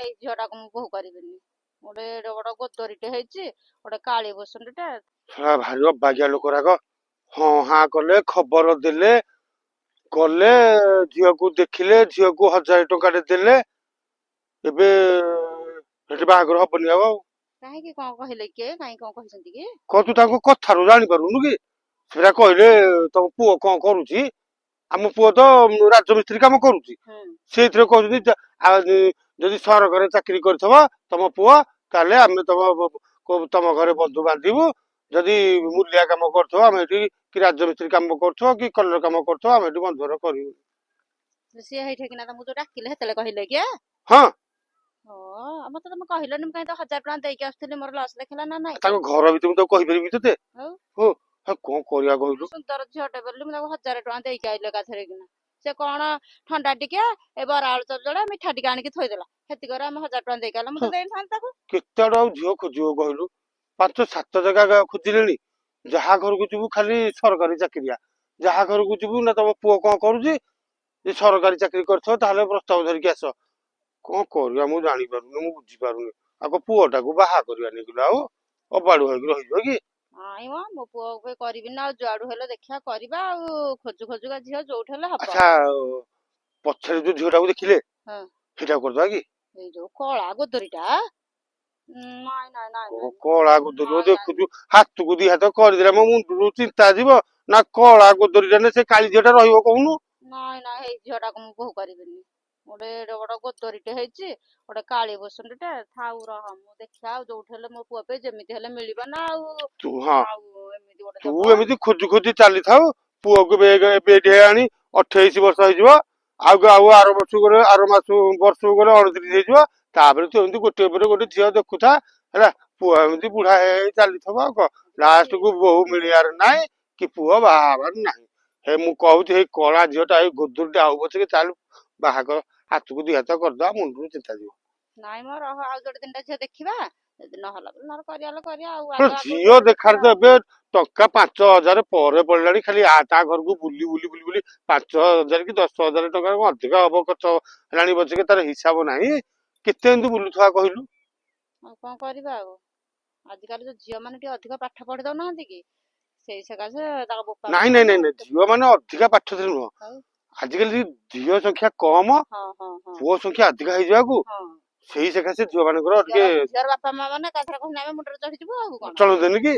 ଏଇ ଝିଅଟାକୁ ମୁଁ ବୋହୁ କରିବିନି। ଗୋଟେ ଏଡେ ବଡ ଗୋଦରିଟେ ହେଇଛି, ଗୋଟେ କାଳି ବସନ୍ତଟେ। ଶଳା ଭାରି ଅବାଗିଆ ଲୋକରାକ। ହଁ ହାଁ କଲେ, ଖବର ଦେଲେ, ଗଲେ, ଝିଅକୁ ଦେଖିଲେ, ଝିଅକୁ 1000 ଟଙ୍କାଟେ ଦେଲେ। ଏବେ ସେଠି ବାହାଘର ହବନି ଆଉ। କାହିଁକି କଣ କହିଲେ କିଏ? କାହିଁକି କଣ କହିଛନ୍ତି କି? କଣ ତୁ ତାଙ୍କ କଥାରୁ ଜାଣିପାରୁନୁ କି? ସେଟା କହିଲେ ତମ ପୁଅ କଣ କରୁଛି? ଆମ ପୁଅ ତ ରାଜମିସ୍ତ୍ରୀ କାମ କରୁଛି। ସେଇଥିରେ କହୁଛନ୍ତି ଯଦି ସରକାରୀ ଚାକିରି କରିଥିବ ତମ ପୁଅ, ତାହେଲେ ଆମେ ତମ ଘରେ ବନ୍ଧୁ ବାନ୍ଧିବୁ। ଯଦି ମୂଲିଆ କାମ କରୁଥିବ ଆମେ ଏଠି, କି ରାଜମିସ୍ତ୍ରୀ କାମ କରୁଥିବ, କି କଲର କାମ କରୁଥିବ, ଆମେ ଏଠି ବନ୍ଧୁଘର କରିବୁ। ସିଏ ହେଇଠିକିନା ତମକୁ ଯୋଉ ଡାକିଲେ ସେତେବେଳେ କହିଲେ କି? ହଁ। ମତେ ତମେ କହିଲନି, ମୁଁ କାହିଁ ତ 1000 ଟଙ୍କା ଦେଇକି ଆସୁଥିଲି, ମୋର ଲସ୍ ଦେଖିଲା ନା ନାଇଁ? ତାଙ୍କ ଘର ଭିତରେ ମୁଁ ତାକୁ କହିପାରିବି ତତେ? କଣ କରିବା କହିଲୁ? ସୁନ୍ଦର ଝିଅଟେ ବୋଲି ମୁଁ ତାକୁ 1000 ଟଙ୍କା ଦେଇକି ଆଇଲି ଏକାଥରେ କିନା। ସେ କଣ ଥଣ୍ଡା ଟିକେ, ଏ ବରା ଆଳୁ ଚପ ଯୋଡା, ମିଠା ଟିକେ ଆଣିକି ଥୋଇଦେଲା। ସେତିକରେ ଆମେ 1000 ଟଙ୍କା ଦେଇକି ଆଇଲା, ମୁଁ ତ ଦେଇଥାନ୍ତି ତାକୁ। କେତେ ଆଡୁ ଆଉ ଝିଅ ଖୋଜିବ କହିଲୁ? 5-7 ଜାଗା ଖୋଜିଲେଣି। ଯାହା ଘରକୁ ଯିବୁ ଖାଲି ସରକାରୀ ଚାକିରିଆ। ଯାହା ଘରକୁ ଯିବୁ ନା ତମ ପୁଅ କଣ କରୁଛି, ଯେ ସରକାରୀ ଚାକିରି କରିଥିବ ତାହେଲେ ପ୍ରସ୍ତାବ ଧରିକି ଆସ। କଣ କରିବା ମୁଁ ଜାଣିପାରୁନି, ମୁଁ ବୁଝିପାରୁନି। ଆଗ ପୁଅଟାକୁ ବାହା କରିବାନି କିଲୋ, ଆଉ ଅବାଡୁ ହେଇକି ରହିଯିବ କି? ନାଇଁ ମ, ମୋ ପୁଅ ପାଇଁ କରିବିନି। ଆଉ ଯୁଆଡୁ ହେଲେ ଦେଖିବା କରିବା। ଆଉ ଖୋଜୁ ଖୋଜୁକା ଝିଅ ଯୋଉଠି ହେଲେ ହବ। ଆଚ୍ଛା, ପଛରେ ଯୋଉ ଝିଅଟାକୁ ଦେଖିଲେ ସେଇଟା କରିଦବା କି? ଏଇ ଯୋଉ କଳା ଗୋଦରିଟା? ନାଇଁ ନାଇଁ ନାଇଁ। କଳା ଗୋଦରି ଦେଖୁଛୁ, ହାତକୁ 2 ହାତ କରିଦେଲା, ମୋ ମୁଣ୍ଡରୁ ଚିନ୍ତା ଯିବ ନା। କଳା ଗୋଦରିଟା ସେ କାଳି ଝିଅଟା ରହିବ କହୁନୁ? ନାଇଁ ନାଇଁ, ଏଇ ଝିଅଟାକୁ ମୁଁ ବୋହୁ କରିବିନି। ଗୋଟେ ଏଡେ ବଡ ଗୋଦରିଟେ ହେଇଛି, ଗୋଟେ କାଳି ବସନ୍ତଟେ। ଥାଉ ରହ, ମୁଁ ଦେଖିବା ଆଉ ଯୋଉଠି ହେଲେ ମୋ ପୁଅ ପାଇଁ ଯେମିତି ହେଲେ ମିଳିବ ନା। ଆଉ ତୁ ଏମିତି ଖୋଜୁ ଖୋଜି ଚାଲିଥାଉ। ପୁଅକୁ ଏବେ ଏଠି ଆଣି 28 ବର୍ଷ ହେଇଯିବ। ଆଉ ଆର ବର୍ଷକୁ ଗଲେ, ବର୍ଷକୁ ଗଲେ 29 ହେଇଯିବ। ତାପରେ ତୁ ଏମିତି ଗୋଟିଏ ପରେ ଗୋଟେ ଝିଅ ଦେଖୁଥା ହେଲା। ପୁଅ ଏମିତି ବୁଢା ହେଇ ଚାଲିଥିବ। ଆଉ କଣ ଲାଷ୍ଟକୁ ବୋହୁ ମିଳିବାର ନାହିଁ, କି ପୁଅ ବାହା ହବାର ନାହିଁ। ମୁଁ କହୁଛି, ଏଇ କଳା ଝିଅଟା, ଏଇ ଗୋଦରିଟା ହଉ ପଛକେ ଚାଲୁ ବାହାଘର, ହାତକୁ 2 ହାତ କରିଦବା, ମୁଣ୍ଡରୁ ଚିନ୍ତା ଯିବ। ନାଇଁ ମ, ରହ ଆଉ ଯୋଡ଼େ 3ଟା ଝିଅ ଦେଖିବା। ଯଦି ନହେଲା ନହେଲେ କରିବା। ଆଉ ଝିଅ ଦେଖାର ତ ଏବେ ଟଙ୍କା 5000 ପରେ ପଡିଲାଣି। ଖାଲି ତା ଘରକୁ ବୁଲି 5000 କି 10000 ଟଙ୍କା ଅଧିକା ହବ ଖର୍ଚ୍ଚ ହେଲାଣି ପଛକେ, ତାର ହିସାବ ନାହିଁ। କେତେ ଏମିତି ବୁଲୁଥିବା କହିଲୁ? ଆଉ କଣ କରିବା? ଆଉ ଆଜିକାଲି ଯୋଉ ଝିଅ ମାନେ ଟିକେ ଅଧିକ ପାଠ ପଢି ଦଉନାହାନ୍ତି କି, ସେଇ ସକାଶେ ତାଙ୍କ ବୋପା ନାଇଁ, ଝିଅ ମାନେ ଅଧିକା ପାଠ ନୁହଁ। ଆଜିକାଲି ଝିଅ ସଂଖ୍ୟା କମ, ପୁଅ ସଂଖ୍ୟା ଅଧିକା ହେଇଯିବାକୁ ସେଇ ସକାଶେ ଝିଅ ମାନଙ୍କର ଟିକେ ବାପା ମା ମାନେ ଏକାଥରେ କହିଲେ ଆମେ ମୁଣ୍ଡରେ ଚଢିଯିବୁ। ଆଉ କଣ ଚଳୁଛନ୍ତି କି?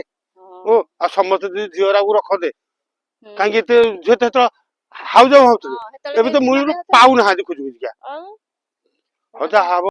ଆଉ ସମସ୍ତେ ଯଦି ଝିଅରାକୁ ରଖନ୍ତେ, କାହିଁକି ଏତେ ଝିଅ ତ ଏତେବେଳେ ହାଉଯାଉ ହଉଥିଲେ। ଏବେ ତ ମୂଳରୁ ପାଉନାହାନ୍ତି ଖୋଜି ଖୋଜିକା। ହଉ ଯାହା ହବ।